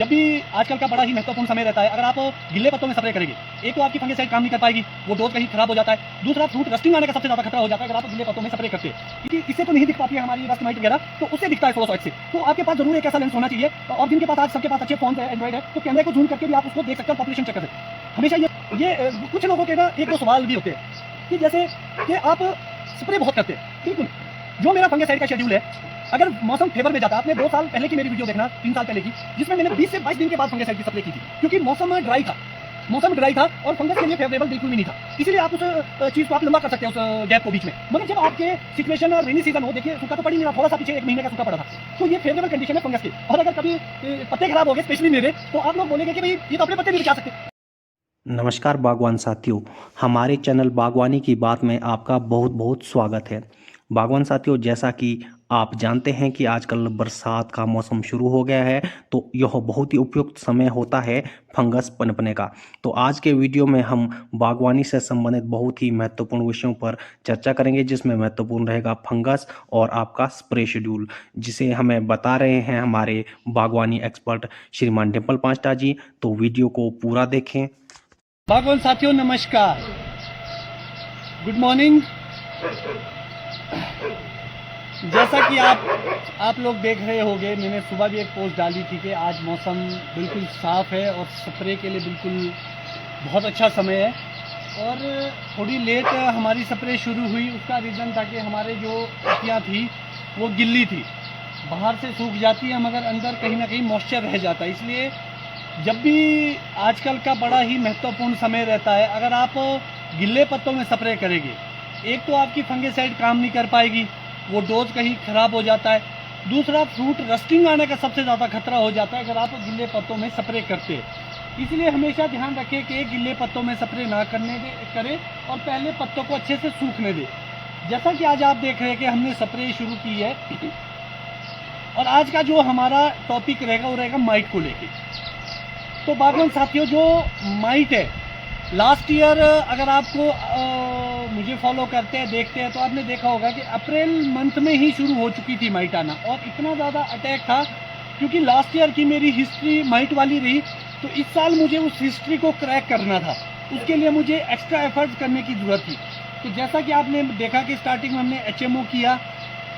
जब भी आजकल का बड़ा ही महत्वपूर्ण समय रहता है, अगर आप गिल्ले पत्तों में स्प्रे करेंगे, एक तो आपकी फंगिसाइड काम नहीं कर पाएगी, वो डोज कहीं खराब हो जाता है। दूसरा, फ्रूट रस्टिंग आने का सबसे ज्यादा खतरा हो जाता है अगर आप गिल्ले पत्तों में स्प्रे करते हैं, क्योंकि इससे तो नहीं दिख पाती है हमारी रस्ट माइट वगैरह, तो उससे दिखता है फ्लोरोसाइट से। तो आपके पास जरूर एक ऐसा लेंस होना चाहिए, और जिनके पास आज सबके पास अच्छे फोन है, एंड्रॉइड है, तो कैमरे को जूम करके भी आप उसको देख सकते हैं, पॉपुलेशन चेक कर सकते हैं। हमेशा ये कुछ लोगों के ना एक दो सवाल भी होते हैं कि जैसे कि आप स्प्रे बहुत करते हैं। बिल्कुल, जो मेरा फंगिसाइड का शेड्यूल है, अगर मौसम फेवर में जाता, आपने 2 साल पहले की मेरी वीडियो देखना, 3 साल पहले की, जिसमें मैंने 20 से 22 दिन के बाद फंगिसाइड की स्प्रे की थी, क्योंकि मौसम ड्राई था और फंगस के लिए फेवरेबल बिल्कुल भी नहीं था। इसीलिए आप उस चीज को आप लंबा कर सकते हैं उस गैप को बीच में। मगर जब आपके सिचुएशन रेनी सीजन हो, देखिए सूखा तो पड़ ही नहीं रहा, थोड़ा सा पीछे 1 महीने का सूखा पड़ा था, तो ये फेवरेबल कंडीशन है फंगस की। और अगर कभी पत्ते खराब हो गए, स्पेशली मेरे, तो आप लोग बोलेंगे कि भाई ये तो अपने पत्ते नहीं बचा सकते। नमस्कार बागवान साथियों, हमारे चैनल बागवानी की बात में आपका बहुत बहुत स्वागत है। बागवान साथियों, जैसा कि आप जानते हैं कि आजकल बरसात का मौसम शुरू हो गया है, तो यह बहुत ही उपयुक्त समय होता है फंगस पनपने का। तो आज के वीडियो में हम बागवानी से संबंधित बहुत ही महत्वपूर्ण विषयों पर चर्चा करेंगे, जिसमें महत्वपूर्ण रहेगा फंगस और आपका स्प्रे शेड्यूल, जिसे हमें बता रहे हैं हमारे बागवानी एक्सपर्ट श्रीमान डिम्पल पांचटा जी। तो वीडियो को पूरा देखें। बागवान साथियों नमस्कार, गुड मॉर्निंग। जैसा कि आप लोग देख रहे होंगे, मैंने सुबह भी एक पोस्ट डाली थी कि आज मौसम बिल्कुल साफ़ है और स्प्रे के लिए बिल्कुल बहुत अच्छा समय है। और थोड़ी लेट हमारी स्प्रे शुरू हुई, उसका रीज़न था कि हमारे जो पत्तियाँ थी वो गिल्ली थी, बाहर से सूख जाती है मगर अंदर कहीं ना कहीं मॉइस्चर रह जाता है। इसलिए जब भी आजकल का बड़ा ही महत्वपूर्ण समय रहता है, अगर आप गिल्ले पत्तों में स्प्रे करेंगे, एक तो आपकी फंगिसाइड काम नहीं कर पाएगी, वो डोज कहीं खराब हो जाता है। दूसरा, फ्रूट रस्टिंग आने का सबसे ज़्यादा खतरा हो जाता है अगर आप गिल्ले पत्तों में स्प्रे करते हैं। इसलिए हमेशा ध्यान रखें कि गिल्ले पत्तों में स्प्रे ना करें और पहले पत्तों को अच्छे से सूखने दें। जैसा कि आज आप देख रहे हैं कि हमने स्प्रे शुरू की है, और आज का जो हमारा टॉपिक रहेगा वो रहेगा माइट को लेके। तो बागवान साथियों, जो माइट है, लास्ट ईयर अगर आपको मुझे फॉलो करते हैं, देखते हैं, तो आपने देखा होगा कि अप्रैल मंथ में ही शुरू हो चुकी थी माइट आना, और इतना ज़्यादा अटैक था क्योंकि लास्ट ईयर की मेरी हिस्ट्री माइट वाली रही। तो इस साल मुझे उस हिस्ट्री को क्रैक करना था, उसके लिए मुझे एक्स्ट्रा एफर्ट्स करने की ज़रूरत थी। तो जैसा कि आपने देखा कि स्टार्टिंग में हमने HMO किया,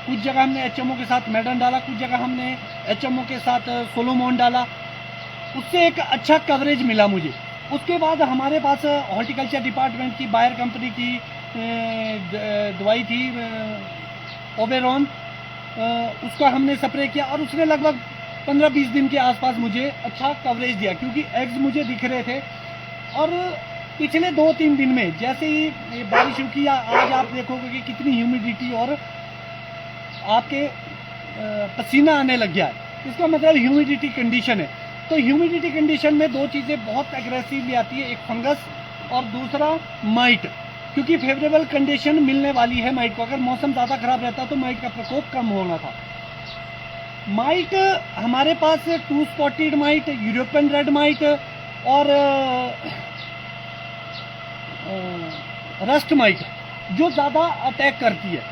कुछ जगह हमने HMO के साथ मैडन डाला, कुछ जगह हमने HMO के साथ सोलोमोन डाला, उससे एक अच्छा कवरेज मिला मुझे। उसके बाद हमारे पास हॉर्टिकल्चर डिपार्टमेंट की बायर कंपनी की दवाई थी ओबेरॉन, उसका हमने स्प्रे किया और उसने लगभग 15-20 दिन के आसपास मुझे अच्छा कवरेज दिया, क्योंकि एग्स मुझे दिख रहे थे। और पिछले 2-3 दिन में जैसे ही बारिश रुकी, या आज आप देखोगे कि कितनी ह्यूमिडिटी और आपके पसीना आने लग गया है, इसका मतलब ह्यूमिडिटी कंडीशन है। तो ह्यूमिडिटी कंडीशन में 2 चीज़ें बहुत एग्रेसिवली आती है, एक फंगस और दूसरा माइट, क्योंकि फेवरेबल कंडीशन मिलने वाली है माइट को। अगर मौसम ज़्यादा खराब रहता तो माइट का प्रकोप कम होना था। माइट हमारे पास 2 spotted might, European red might और रस्ट माइट जो ज़्यादा अटैक करती है,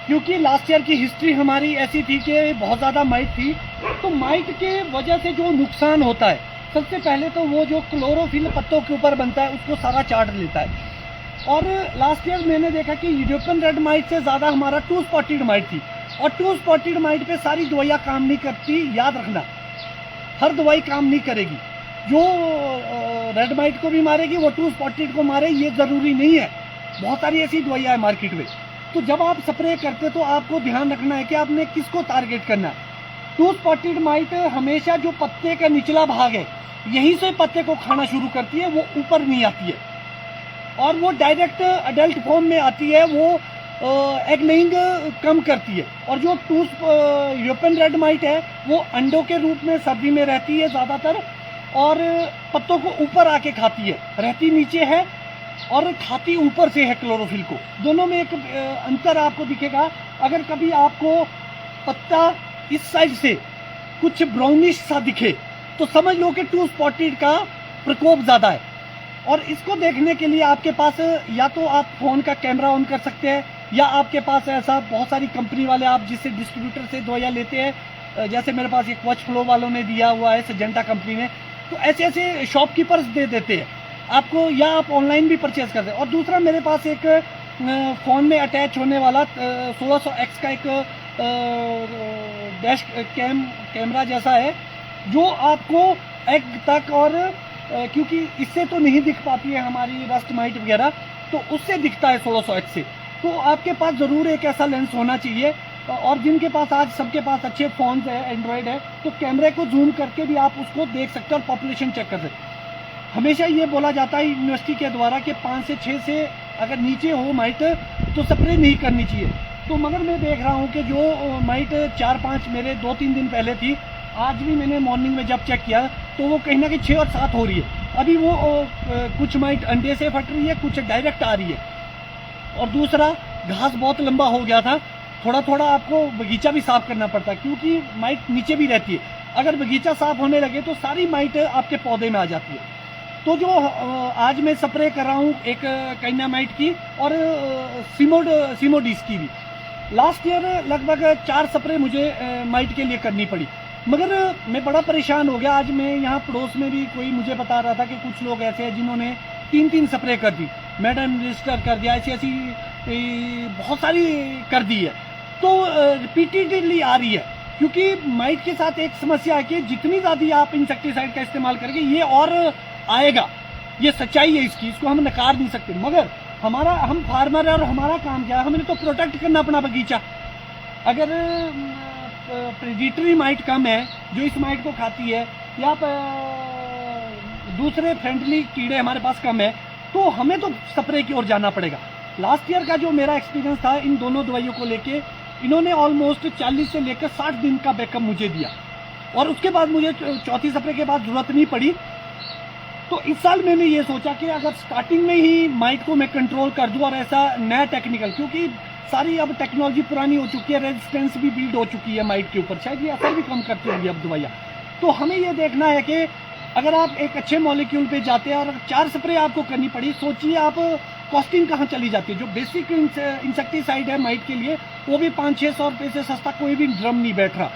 क्योंकि लास्ट ईयर की हिस्ट्री हमारी ऐसी थी कि बहुत ज़्यादा माइट थी। तो माइट के वजह से जो नुकसान होता है, सबसे पहले तो वो जो क्लोरोफिल पत्तों के ऊपर बनता है उसको सारा चाट लेता है। और लास्ट ईयर मैंने देखा कि यूरोपियन रेड माइट से ज़्यादा हमारा 2 स्पॉटेड माइट थी, और 2 स्पॉटेड माइट पे सारी दवाइयाँ काम नहीं करती, याद रखना, हर दवाई काम नहीं करेगी। जो रेड माइट को भी मारेगी वो 2 स्पॉटेड को मारे, ये ज़रूरी नहीं है। बहुत सारी ऐसी दवाइयाँ हैं मार्केट में। तो जब आप स्प्रे करते तो आपको ध्यान रखना है कि आपने किसको टारगेट करना है। 2 स्पॉटेड माइट हमेशा जो पत्ते का निचला भाग है, यहीं से पत्ते को खाना शुरू करती है, वो ऊपर नहीं आती है, और वो डायरेक्ट अडल्ट फॉर्म में आती है, वो एग लेइंग कम करती है। और जो यूरोपियन रेड माइट है वो अंडों के रूप में सर्दी में रहती है ज़्यादातर, और पत्तों को ऊपर आके खाती है, रहती नीचे है और खाती ऊपर से है क्लोरोफिल को। दोनों में एक अंतर आपको दिखेगा। अगर कभी आपको पत्ता इस साइड से कुछ ब्राउनिश सा दिखे तो समझ लो कि 2 स्पॉटेड का प्रकोप ज़्यादा है। और इसको देखने के लिए आपके पास या तो आप फ़ोन का कैमरा ऑन कर सकते हैं, या आपके पास ऐसा बहुत सारी कंपनी वाले आप जिससे डिस्ट्रीब्यूटर से दवाइयाँ लेते हैं, जैसे मेरे पास एक वॉच फ्लो वालों ने दिया हुआ है, सिजेंटा कंपनी ने, तो ऐसे ऐसे शॉपकीपर्स दे देते हैं आपको, या आप ऑनलाइन भी परचेज करते हैं। और दूसरा मेरे पास एक फ़ोन में अटैच होने वाला 1600X का एक डैश कैमरा जैसा है, जो आपको एग तक और क्योंकि इससे तो नहीं दिख पाती है हमारी रस्ट माइट वगैरह, तो उससे दिखता है 1600X से। तो आपके पास ज़रूर एक ऐसा लेंस होना चाहिए। और जिनके पास आज सबके पास अच्छे फ़ोन्स है, एंड्रॉयड है, तो कैमरे को जूम करके भी आप उसको देख सकते हो और पॉपुलेशन चेक कर सकते हो। हमेशा ये बोला जाता है यूनिवर्सिटी के द्वारा कि 5 से 6 से अगर नीचे हो माइट तो स्प्रे नहीं करनी चाहिए। तो मगर मैं देख रहा हूँ कि जो माइट 4-5 मेरे 2-3 दिन पहले थी, आज भी मैंने मॉर्निंग में जब चेक किया तो वो कहीं ना कहीं 6 और 7 हो रही है। अभी वो कुछ माइट अंडे से फट रही है, कुछ डायरेक्ट आ रही है। और दूसरा, घास बहुत लंबा हो गया था, थोड़ा थोड़ा आपको बगीचा भी साफ करना पड़ता है क्योंकि माइट नीचे भी रहती है। अगर बगीचा साफ होने लगे तो सारी माइट आपके पौधे में आ जाती है। तो जो आज मैं स्प्रे कर रहा हूँ एक काइनामाइट की और सीमोडिस की भी, लास्ट ईयर लगभग 4 स्प्रे मुझे माइट के लिए करनी पड़ी, मगर मैं बड़ा परेशान हो गया। आज मैं यहाँ पड़ोस में भी कोई मुझे बता रहा था कि कुछ लोग ऐसे हैं जिन्होंने 3-3 स्प्रे कर दी, मैडम रजिस्टर कर दिया, ऐसी ऐसी बहुत सारी कर दी है। तो रिपीटेडली आ रही है क्योंकि माइट के साथ एक समस्या है कि जितनी ज़्यादा आप इंसेक्टिसाइड का इस्तेमाल करेंगे ये और आएगा, ये सच्चाई है इसकी, इसको हम नकार नहीं सकते। मगर हम फार्मर है और हमारा काम क्या है, हमें तो प्रोटेक्ट करना अपना बगीचा। अगर प्रेडिटरी माइट कम है जो इस माइट को खाती है, या दूसरे फ्रेंडली कीड़े हमारे पास कम है, तो हमें तो स्प्रे की ओर जाना पड़ेगा। लास्ट ईयर का जो मेरा एक्सपीरियंस था इन दोनों दवाइयों को लेके, इन्होंने ऑलमोस्ट 40 से लेकर 60 दिन का बैकअप मुझे दिया और उसके बाद मुझे चौथी स्प्रे के बाद जरूरत नहीं पड़ी। तो इस साल मैंने ये सोचा कि अगर स्टार्टिंग में ही माइट को मैं कंट्रोल कर दूं और ऐसा नया टेक्निकल, क्योंकि सारी अब टेक्नोलॉजी पुरानी हो चुकी है, रेजिस्टेंस भी बिल्ड हो चुकी है माइट के ऊपर, शायद ये असर भी कम करती होंगी अब दवाइयाँ। तो हमें ये देखना है कि अगर आप एक अच्छे मॉलिक्यूल पे जाते हैं और 4 स्प्रे आपको करनी पड़ी, सोचिए आप कॉस्टिंग कहाँ चली जाती है। जो बेसिक इंसेक्टिसाइड है माइट के लिए वो भी 500-600 रुपये से सस्ता कोई भी ड्रम नहीं बैठ रहा।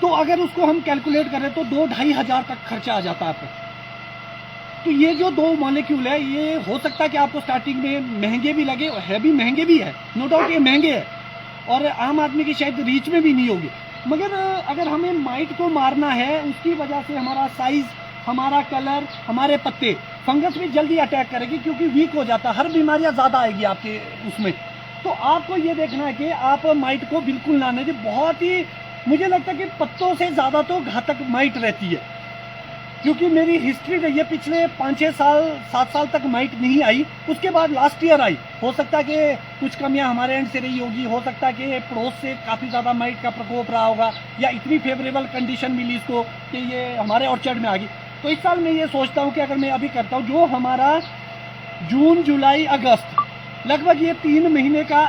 तो अगर उसको हम कैलकुलेट करें तो 2-2.5 हज़ार तक खर्चा आ जाता है आपका। तो ये जो 2 मॉलिक्यूल है, ये हो सकता है कि आपको स्टार्टिंग में महंगे भी लगे, है भी महंगे भी है, नो डाउट ये महंगे है और आम आदमी की शायद रीच में भी नहीं होगी। मगर अगर हमें माइट को मारना है, उसकी वजह से हमारा साइज, हमारा कलर, हमारे पत्ते, फंगस भी जल्दी अटैक करेगी क्योंकि वीक हो जाता है, हर बीमारियां ज़्यादा आएगी आपके उसमें। तो आपको ये देखना है कि आप माइट को बिल्कुल ना दें। बहुत ही मुझे लगता है कि पत्तों से ज़्यादा तो घातक माइट रहती है, क्योंकि मेरी हिस्ट्री रही है पिछले 5-6 साल 7 साल तक माइट नहीं आई, उसके बाद लास्ट ईयर आई। हो सकता है कि कुछ कमियां हमारे एंड से रही होगी, हो सकता है कि पड़ोस से काफ़ी ज़्यादा माइट का प्रकोप रहा होगा, या इतनी फेवरेबल कंडीशन मिली इसको कि ये हमारे ऑर्चर्ड में आ गई। तो इस साल मैं ये सोचता हूँ कि अगर मैं अभी करता हूँ, जो हमारा जून जुलाई अगस्त लगभग ये 3 महीने का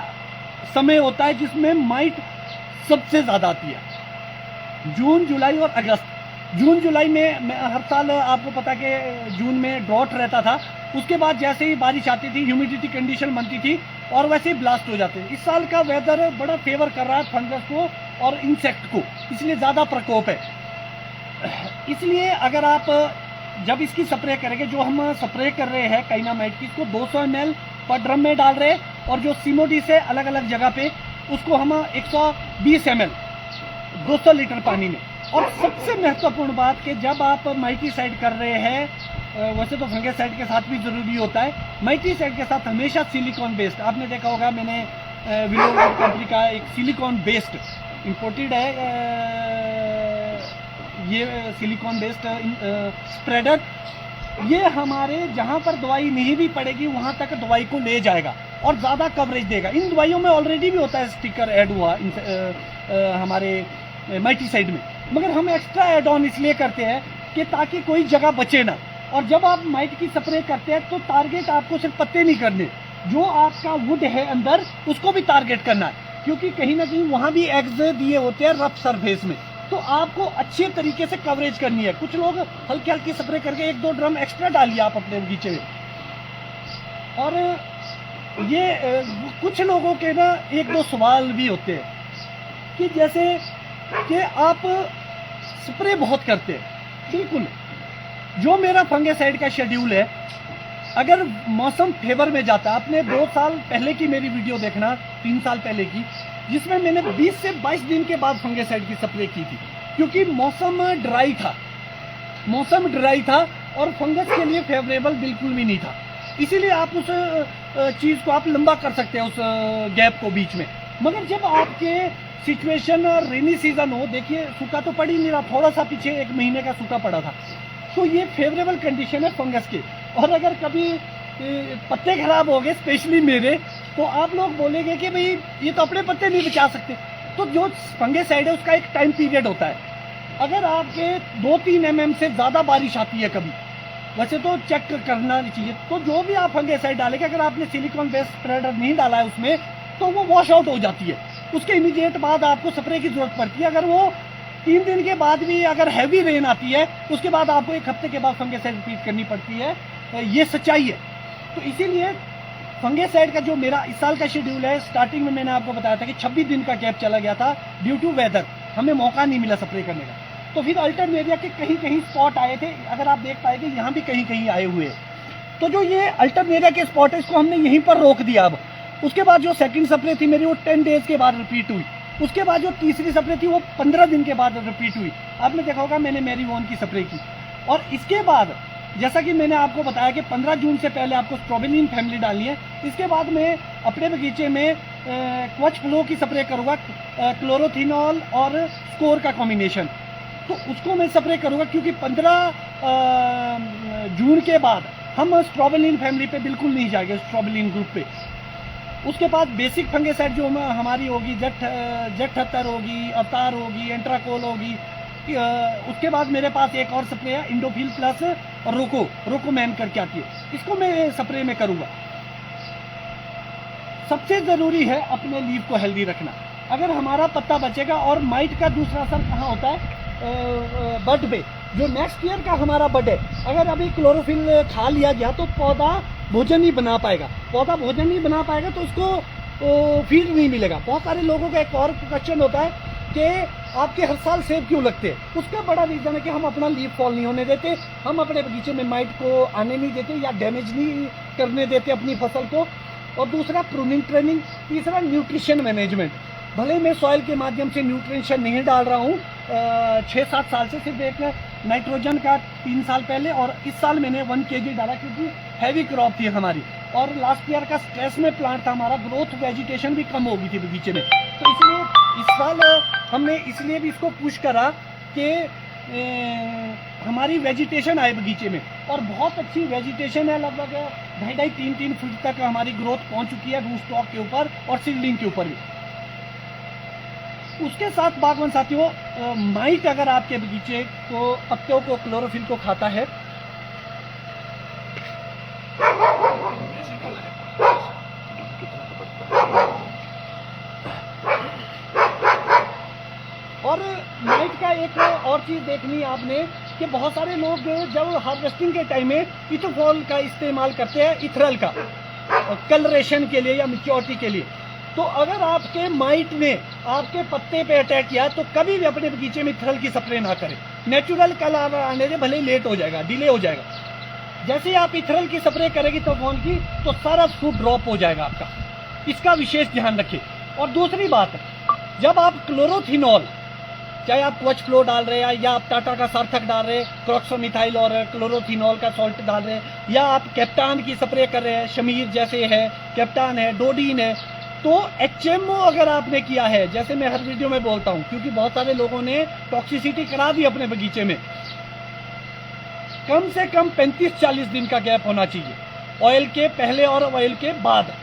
समय होता है जिसमें माइट सबसे ज़्यादा आती है, जून जुलाई और अगस्त। जून जुलाई में हर साल आपको पता कि जून में ड्रॉट रहता था, उसके बाद जैसे ही बारिश आती थी ह्यूमिडिटी कंडीशन बनती थी और वैसे ही ब्लास्ट हो जाते थे। इस साल का वेदर बड़ा फेवर कर रहा है फंगस को और इंसेक्ट को, इसलिए ज़्यादा प्रकोप है। इसलिए अगर आप जब इसकी स्प्रे करेंगे, जो हम स्प्रे कर रहे हैं काइनामाइट की, इसको 200 ml पर ड्रम में डाल रहे हैं और जो सीमोडिस है अलग अलग जगह पे उसको हम 120 ml 200 लीटर पानी में। और सबसे महत्वपूर्ण बात कि जब आप माइटीसाइड कर रहे हैं, वैसे तो फंगिसाइड के साथ भी ज़रूरी होता है, माइटीसाइड के साथ हमेशा सिलिकॉन बेस्ड, आपने देखा होगा मैंने विलो कंपनी का एक सिलिकॉन बेस्ड इम्पोर्टेड है, ये सिलिकॉन बेस्ड स्प्रेडर, ये हमारे जहाँ पर दवाई नहीं भी पड़ेगी वहाँ तक दवाई को ले जाएगा और ज़्यादा कवरेज देगा। इन दवाइयों में ऑलरेडी भी होता है स्टिकर ऐड हुआ हमारे माइटीसाइड में, मगर हम एक्स्ट्रा एड ऑन इसलिए करते हैं कि ताकि कोई जगह बचे ना। और जब आप माइट की स्प्रे करते हैं तो टारगेट आपको सिर्फ पत्ते नहीं करने, जो आपका वुड है अंदर उसको भी टारगेट करना है, क्योंकि कहीं ना कहीं वहाँ भी एग्स दिए होते हैं रफ सरफेस में, तो आपको अच्छे तरीके से कवरेज करनी है। कुछ लोग हल्की हल्की स्प्रे करके 1-2 ड्रम एक्स्ट्रा डालिए आप अपने बगीचे में। और ये कुछ लोगों के ना 1-2 सवाल भी होते हैं कि जैसे कि आप स्प्रे बहुत करते हैं। बिल्कुल, जो मेरा फंगिसाइड का शेड्यूल है, अगर मौसम फेवर में जाता, आपने 2 साल पहले की मेरी वीडियो देखना, 3 साल पहले की, जिसमें मैंने 20 से 22 दिन के बाद फंगिसाइड की स्प्रे की थी, क्योंकि मौसम ड्राई था और फंगस के लिए फेवरेबल बिल्कुल भी नहीं था। इसीलिए आप उस चीज़ को आप लंबा कर सकते हैं, उस गैप को बीच में। मगर जब आपके सिचुएशन रेनी सीजन हो, देखिए सूखा तो पड़ ही नहीं रहा, थोड़ा सा पीछे 1 महीने का सूखा पड़ा था, तो ये फेवरेबल कंडीशन है फंगस के। और अगर कभी पत्ते खराब हो गए, स्पेशली मेरे, तो आप लोग बोलेंगे कि भाई ये तो अपने पत्ते नहीं बचा सकते। तो जो फंगिसाइड है उसका एक टाइम पीरियड होता है। अगर आपके 2-3 mm से ज़्यादा बारिश आती है कभी, वैसे तो चेक करना चाहिए, तो जो भी आप फंगिसाइड डालेंगे, अगर आपने सिलिकॉन बेस्ड स्प्रेडर नहीं डाला है उसमें, तो वो वॉश आउट हो जाती है। उसके इमीडिएट बाद आपको स्प्रे की जरूरत पड़ती है। अगर वो 3 दिन के बाद भी अगर हैवी रेन आती है, उसके बाद आपको 1 हफ्ते के बाद फंगिसाइड रिपीट करनी पड़ती है। ये सच्चाई है। तो इसीलिए फंगिसाइड का जो मेरा इस साल का शेड्यूल है, स्टार्टिंग में मैंने आपको बताया था कि 26 दिन का गैप चला गया था ड्यू टू वेदर, हमें मौका नहीं मिला स्प्रे करने का। तो फिर अल्टरनेरिया के कहीं कहीं स्पॉट आए थे, अगर आप देख पाएंगे यहाँ भी कहीं कहीं आए हुए हैं। तो जो ये अल्टरनेरिया के स्पॉट है, इसको हमने यहीं पर रोक दिया। अब उसके बाद जो सेकंड स्प्रे थी मेरी, वो 10 डेज के बाद रिपीट हुई। उसके बाद जो तीसरी स्प्रे थी, वो 15 दिन के बाद रिपीट हुई। आपने देखा होगा मैंने मैरीगोन की स्प्रे की। और इसके बाद जैसा कि मैंने आपको बताया कि 15 जून से पहले आपको स्ट्रॉबेलिन फैमिली डालनी है। इसके बाद मैं अपने बगीचे में क्वच फ्लो की स्प्रे करूँगा, क्लोरोथिनॉल और स्कोर का कॉम्बिनेशन, तो उसको मैं स्प्रे करूँगा, क्योंकि 15 जून के बाद हम स्ट्रॉबेलिन फैमिली पे बिल्कुल नहीं जाएंगे, स्ट्रॉबेलिन ग्रुप पे। उसके बाद बेसिक फंगिसाइड जो हमारी होगी, जेट-78 होगी, अवतार होगी, एंट्राकोल होगी। उसके बाद मेरे पास एक और स्प्रे है, इंडोफिल प्लस और रोकोमैन करके आती है, इसको मैं स्प्रे में करूँगा। सबसे ज़रूरी है अपने लीफ को हेल्दी रखना। अगर हमारा पत्ता बचेगा, और माइट का दूसरा असर कहाँ होता है, बड पे, जो नेक्स्ट ईयर का हमारा बड है, अगर अभी क्लोरोफिल खा लिया गया तो पौधा भोजन नहीं बना पाएगा। पौधा भोजन नहीं बना पाएगा तो उसको फीड नहीं मिलेगा। बहुत सारे लोगों का एक और क्वेश्चन होता है कि आपके हर साल सेब क्यों लगते हैं। उसका बड़ा रीज़न है कि हम अपना लीफ फॉल नहीं होने देते, हम अपने बगीचे में माइट को आने नहीं देते या डैमेज नहीं करने देते अपनी फसल को। और दूसरा प्रूनिंग ट्रेनिंग, तीसरा न्यूट्रिशन मैनेजमेंट। भले मैं सॉइल के माध्यम से न्यूट्रिशन नहीं डाल रहा हूँ 6-7 साल से, सिर्फ एक नाइट्रोजन का 3 साल पहले, और इस साल मैंने 1 kg डाला क्योंकि हैवी क्रॉप थी हमारी, और लास्ट ईयर का स्ट्रेस में प्लांट था हमारा, ग्रोथ वेजिटेशन भी कम हो गई थी बगीचे में। तो इसलिए इस साल हमने इसलिए भी इसको पुश करा कि हमारी वेजिटेशन आए बगीचे में, और बहुत अच्छी वेजिटेशन है। लगभग 2.5-3 फुट तक हमारी ग्रोथ पहुंच चुकी है रूट स्टॉक के ऊपर और सीडलिंग के ऊपर भी। उसके साथ बागवान साथियों, माइट अगर आपके बगीचे को पत्तों को क्लोरोफिल को खाता है, और माइट का एक और चीज देखनी है आपने कि बहुत सारे लोग जब हार्वेस्टिंग के टाइम में इथोफॉल का इस्तेमाल करते हैं, इथरल का, कलरेशन के लिए या मैच्योरिटी के लिए। तो अगर आपके माइट ने आपके पत्ते पे अटैक किया तो कभी भी अपने बगीचे में इथरल की स्प्रे ना करें। नेचुरल कलर आने से भले लेट हो जाएगा, डिले हो जाएगा। जैसे ही आप इथरल की स्प्रे करेंगे तो कौन की, तो सारा फ्रूट ड्रॉप हो जाएगा आपका। इसका विशेष ध्यान रखें। और दूसरी बात, जब आप क्लोरोथिनॉल, चाहे आप क्वच फ्लो डाल रहे हैं या आप टाटा का सार्थक डाल रहे हैं, क्रोक्सोमिथाइल और क्लोरोथिनॉल का सॉल्ट डाल रहे हैं, या आप कैप्टान की स्प्रे कर रहे हैं, शमीर जैसे है, कैप्टान है, डोडीन है, तो HMO अगर आपने किया है, जैसे मैं हर वीडियो में बोलता हूं, क्योंकि बहुत सारे लोगों ने टॉक्सिसिटी करा दी अपने बगीचे में, कम से कम 35-40 दिन का गैप होना चाहिए ऑयल के पहले और ऑयल के बाद।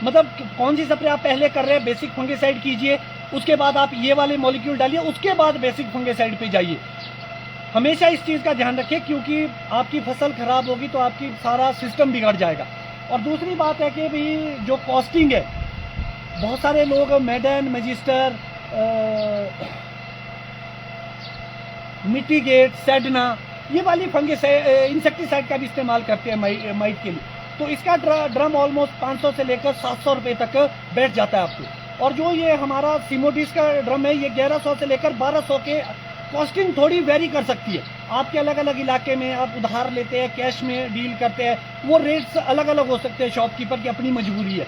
मतलब कौन सी स्प्रे आप पहले कर रहे हैं, बेसिक फंगिसाइड कीजिए, उसके बाद आप ये वाले मॉलिक्यूल डालिए, उसके बाद बेसिक फंगिसाइड पे जाइए। हमेशा इस चीज़ का ध्यान रखें, क्योंकि आपकी फसल खराब होगी तो आपकी सारा सिस्टम बिगड़ जाएगा। और दूसरी बात है कि भाई जो कॉस्टिंग है, बहुत सारे लोग मेडन, मैजिस्टर, मिटीगेट, सेडना, ये वाली इंसेक्टिसाइड का भी इस्तेमाल करते हैं माइट के लिए। तो इसका ड्रम ऑलमोस्ट 500 से लेकर 700 रुपये तक बैठ जाता है आपको। और जो ये हमारा सिमोडिस का ड्रम है, ये 1100 से लेकर 1200 के कॉस्टिंग थोड़ी वेरी कर सकती है। आपके अलग अलग इलाके में आप उधार लेते हैं, कैश में डील करते हैं, वो रेट्स अलग अलग हो सकते हैं, शॉपकीपर की अपनी मजबूरी है।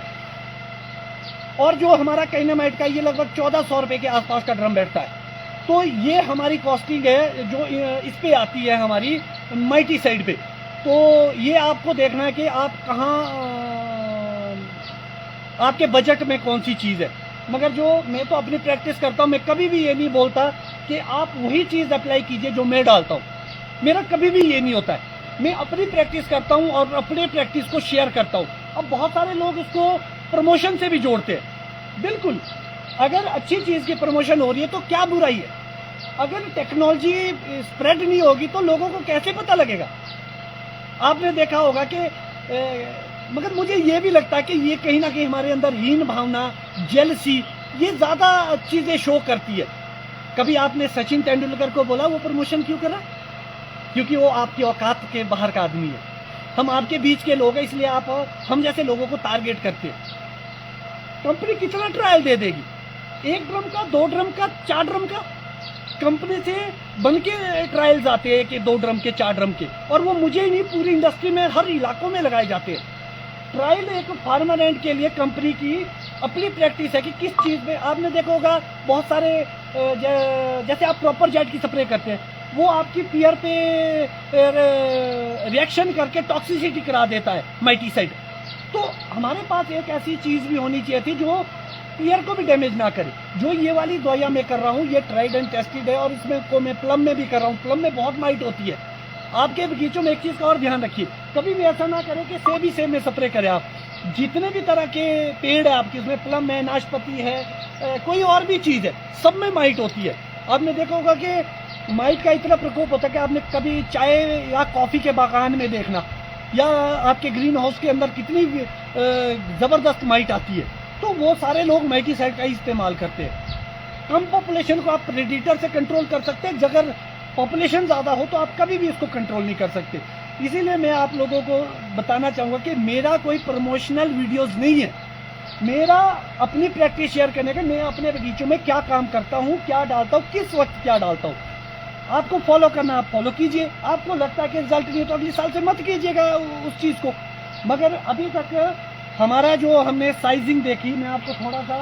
और जो हमारा काइनामाइट का ये लगभग 1400 रुपये के आसपास का ड्रम बैठता है। तो ये हमारी कॉस्टिंग है जो इस पे आती है हमारी माइटी साइड पे। तो ये आपको देखना है कि आप कहाँ, आपके बजट में कौन सी चीज़ है। मगर जो मैं तो अपनी प्रैक्टिस करता हूँ, मैं कभी भी ये नहीं बोलता कि आप वही चीज़ अप्लाई कीजिए जो मैं डालता हूँ। मेरा कभी भी ये नहीं होता है। मैं अपनी प्रैक्टिस करता हूँ और अपने प्रैक्टिस को शेयर करता हूँ। अब बहुत सारे लोग इसको प्रमोशन से भी जोड़ते हैं। बिल्कुल, अगर अच्छी चीज़ की प्रमोशन हो रही है तो क्या बुराई है। अगर टेक्नोलॉजी स्प्रेड नहीं होगी तो लोगों को कैसे पता लगेगा। आपने देखा होगा कि मगर मुझे ये भी लगता है कि ये कहीं ना कहीं हमारे अंदर हीन भावना, जेलसी, ये ज़्यादा चीज़ें शो करती है। कभी आपने सचिन तेंदुलकर को बोला वो प्रमोशन क्यों करा? क्योंकि वो आपकी औकात के बाहर का आदमी है। हम आपके बीच के लोग हैं, इसलिए आप हम जैसे लोगों को टारगेट करते हैं। कंपनी कितना ट्रायल दे देगी? 1 ड्रम का, 2 ड्रम का, 4 ड्रम का? कंपनी से बन के ट्रायल्स आते हैं कि 2 ड्रम के, 4 ड्रम के, और वो मुझे ही नहीं पूरी इंडस्ट्री में हर इलाकों में लगाए जाते हैं। ट्रायल एक फार्मर एंड के लिए कंपनी की अपनी प्रैक्टिस है कि किस चीज़ में। आपने देखा होगा बहुत सारे जैसे आप प्रॉपर जेट की स्प्रे करते हैं, वो आपकी पीयर पे रिएक्शन करके टॉक्सिसिटी करा देता है माइटी साइड। तो हमारे पास एक ऐसी चीज़ भी होनी चाहिए थी जो ईयर को भी डैमेज ना करे। जो ये वाली दवाइयाँ मैं कर रहा हूँ ये ट्राइड एंड टेस्टेड है, और इसमें को मैं प्लम में भी कर रहा हूँ। प्लम में बहुत माइट होती है। आपके बगीचों में एक चीज़ का और ध्यान रखिए, कभी भी ऐसा ना करें कि सेब ही सेब में स्प्रे करें। आप जितने भी तरह के पेड़ है आपके, उसमें प्लम है, नाशपाती है, कोई और भी चीज़ है, सब में माइट होती है। आपने देखा होगा कि माइट का इतना प्रकोप होता है कि आपने कभी चाय या कॉफ़ी के बागान में देखना, या आपके ग्रीन हाउस के अंदर कितनी ज़बरदस्त माइट आती है। तो वो सारे लोग माइटीसाइड का इस्तेमाल करते हैं। कम पॉपुलेशन को आप प्रेडिटर से कंट्रोल कर सकते हैं, अगर पॉपुलेशन ज़्यादा हो तो आप कभी भी इसको कंट्रोल नहीं कर सकते। इसीलिए मैं आप लोगों को बताना चाहूँगा कि मेरा कोई प्रमोशनल वीडियोस नहीं है, मेरा अपनी प्रैक्टिस शेयर करने का। मैं अपने बगीचों में क्या काम करता हूँ, क्या डालता हूँ, किस वक्त क्या डालता हूँ। आपको फॉलो करना, आप फॉलो कीजिए। आपको लगता है कि रिजल्ट नहीं है तो अगले साल से मत कीजिएगा उस चीज़ को। मगर अभी तक हमारा जो हमने साइजिंग देखी, मैं आपको थोड़ा सा,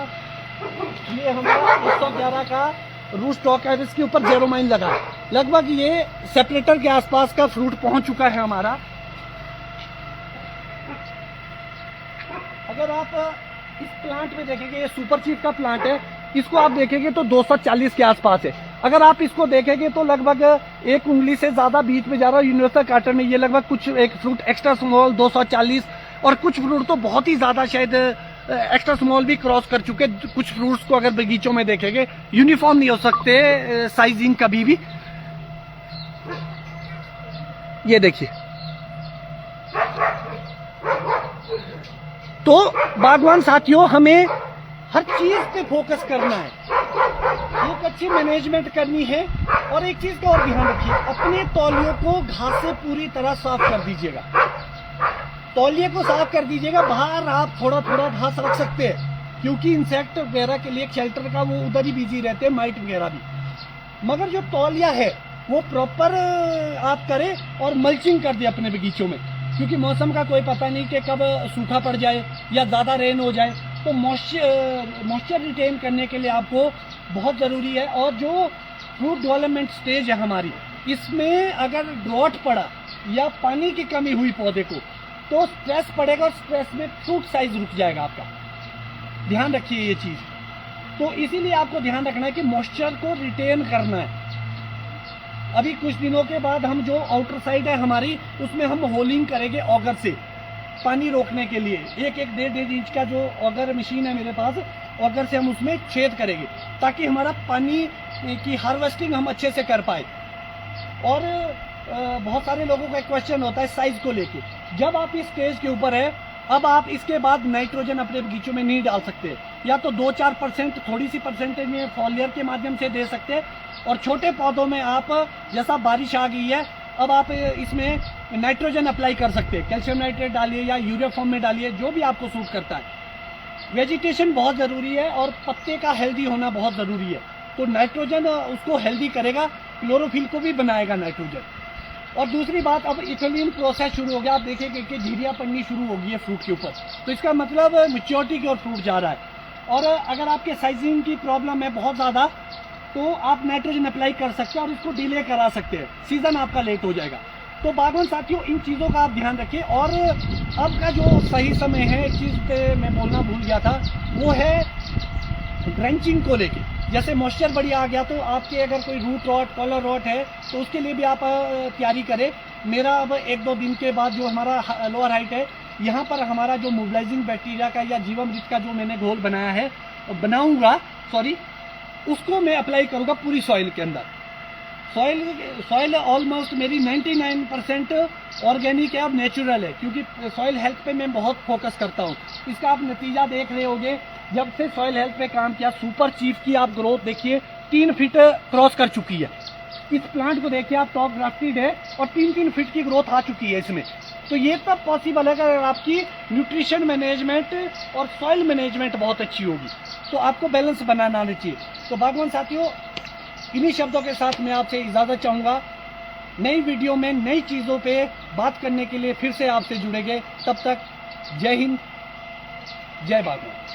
ये हमारा 111 का रूट स्टॉक है, इसके ऊपर 0 माइन लगा, लगभग ये सेपरेटर के आसपास का फ्रूट पहुंच चुका है हमारा। अगर आप इस प्लांट में देखेंगे, ये सुपर चीफ का प्लांट है, इसको आप देखेंगे तो 240 के आसपास है। अगर आप इसको देखेंगे तो लगभग 1 उंगली से ज़्यादा बीच में जा रहा है। यूनिवर्सल कार्टर में ये लगभग कुछ एक फ्रूट एक्स्ट्रा स्मॉल 240, और कुछ फ्रूट तो बहुत ही ज़्यादा शायद एक्स्ट्रा स्मॉल भी क्रॉस कर चुके। कुछ फ्रूट्स को अगर बगीचों में देखेंगे, यूनिफॉर्म नहीं हो सकते साइजिंग कभी भी। ये देखिए, तो बागवान साथियों, हमें हर चीज पे फोकस करना है, एक अच्छी मैनेजमेंट करनी है। और एक चीज का और ध्यान रखिए, अपने तौलियों को घास से पूरी तरह साफ कर दीजिएगा। तौलिए को साफ कर दीजिएगा। बाहर आप थोड़ा थोड़ा घास रख सकते हैं, क्योंकि इंसेक्ट वगैरह के लिए शेल्टर का वो उधर ही बिजी रहते हैं, माइट वगैरह भी। मगर जो तौलिया है वो प्रॉपर आप करें और मल्चिंग कर दे अपने बगीचों में, क्योंकि मौसम का कोई पता नहीं कि कब सूखा पड़ जाए या ज़्यादा रेन हो जाए। तो मॉइस्चर रिटेन करने के लिए आपको बहुत ज़रूरी है। और जो फ्रूट डेवलपमेंट स्टेज है हमारी, इसमें अगर ड्रॉट पड़ा या पानी की कमी हुई पौधे को, तो स्ट्रेस पड़ेगा, और स्ट्रेस में फ्रूट साइज रुक जाएगा आपका। ध्यान रखिए ये चीज़। तो इसीलिए आपको ध्यान रखना है कि मॉइस्चर को रिटेन करना है। अभी कुछ दिनों के बाद हम जो आउटर साइड है हमारी, उसमें हम होलिंग करेंगे ऑगर से, पानी रोकने के लिए। 1-1.5 इंच का जो ऑगर मशीन है मेरे पास, ऑगर से हम उसमें छेद करेंगे, ताकि हमारा पानी की हार्वेस्टिंग हम अच्छे से कर पाए। और बहुत सारे लोगों का एक क्वेश्चन होता है साइज को लेके। जब आप इस स्टेज के ऊपर है, अब आप इसके बाद नाइट्रोजन अपने बगीचों में नहीं डाल सकते, या तो 2-4% थोड़ी सी परसेंटेज में फॉलियर के माध्यम से दे सकते हैं। और छोटे पौधों में आप, जैसा बारिश आ गई है, अब आप इसमें नाइट्रोजन अप्लाई कर सकते हैं। कैल्शियम नाइट्रेट डालिए या यूरिया फॉर्म में डालिए, जो भी आपको सूट करता है। वेजिटेशन बहुत ज़रूरी है और पत्ते का हेल्दी होना बहुत ज़रूरी है। तो नाइट्रोजन उसको हेल्दी करेगा, क्लोरोफिल को भी बनाएगा नाइट्रोजन। और दूसरी बात, अब इथेलिन प्रोसेस शुरू हो गया। आप देखेंगे कि झिरियाँ पड़नी शुरू हो गई है फ्रूट के ऊपर, तो इसका मतलब मैच्योरिटी की ओर फ्रूट जा रहा है। और अगर आपके साइजिंग की प्रॉब्लम है बहुत ज़्यादा, तो आप नाइट्रोजन अप्लाई कर सकते हैं और इसको डिले करा सकते हैं, सीज़न आपका लेट हो जाएगा। तो बागवान साथियों, इन चीज़ों का आप ध्यान रखिए। और अब का जो सही समय है, एक चीज़ पे मैं बोलना भूल गया था, वो है ड्रेंचिंग को लेके। जैसे मॉइस्चर बढ़िया आ गया, तो आपके अगर कोई रूट रॉट, कॉलर रॉट है, तो उसके लिए भी आप तैयारी करें। मेरा अब 1-2 दिन के बाद जो हमारा लोअर हाइट है, यहाँ पर हमारा जो मोबिलाइजिंग बैक्टीरिया का या जीवामृत का जो मैंने घोल बनाया है, उसको मैं अप्लाई करूँगा पूरी सॉइल के अंदर। सॉइल ऑलमोस्ट मेरी 99% ऑर्गेनिक है और नेचुरल है, क्योंकि सॉइल हेल्थ पे मैं बहुत फोकस करता हूँ। इसका आप नतीजा देख रहे होंगे, जब से सॉइल हेल्थ पे काम किया, सुपर चीफ की आप ग्रोथ देखिए 3 फीट क्रॉस कर चुकी है। इस प्लांट को देखिए आप, टॉप ग्राफ्टेड है और 3-3 फीट की ग्रोथ आ चुकी है इसमें। तो ये तब पॉसिबल है अगर आपकी न्यूट्रिशन मैनेजमेंट और सॉइल मैनेजमेंट बहुत अच्छी होगी। तो आपको बैलेंस बनाना आना चाहिए। तो बागवान साथियों, इन्हीं शब्दों के साथ मैं आपसे इजाज़त चाहूँगा। नई वीडियो में नई चीज़ों पे बात करने के लिए फिर से आपसे जुड़ेंगे। तब तक जय हिंद, जय बागवान।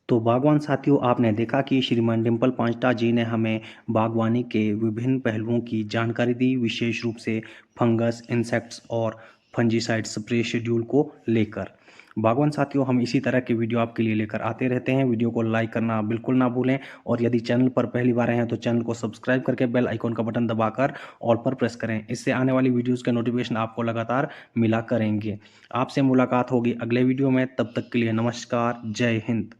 तो बागवान साथियों, आपने देखा कि श्रीमान डिम्पल पांचटा जी ने हमें बागवानी के विभिन्न पहलुओं की जानकारी दी, विशेष रूप से फंगस, इंसेक्ट्स और फंजीसाइड स्प्रे शेड्यूल को लेकर। बागवान साथियों, हम इसी तरह के वीडियो आपके लिए लेकर आते रहते हैं। वीडियो को लाइक करना बिल्कुल ना भूलें और यदि चैनल पर पहली बार आए हैं तो चैनल को सब्सक्राइब करके बेल आइकॉन का बटन दबाकर ऑल पर प्रेस करें। इससे आने वाली वीडियोज़ के नोटिफिकेशन आपको लगातार मिला करेंगे। आपसे मुलाकात होगी अगले वीडियो में, तब तक के लिए नमस्कार, जय हिंद।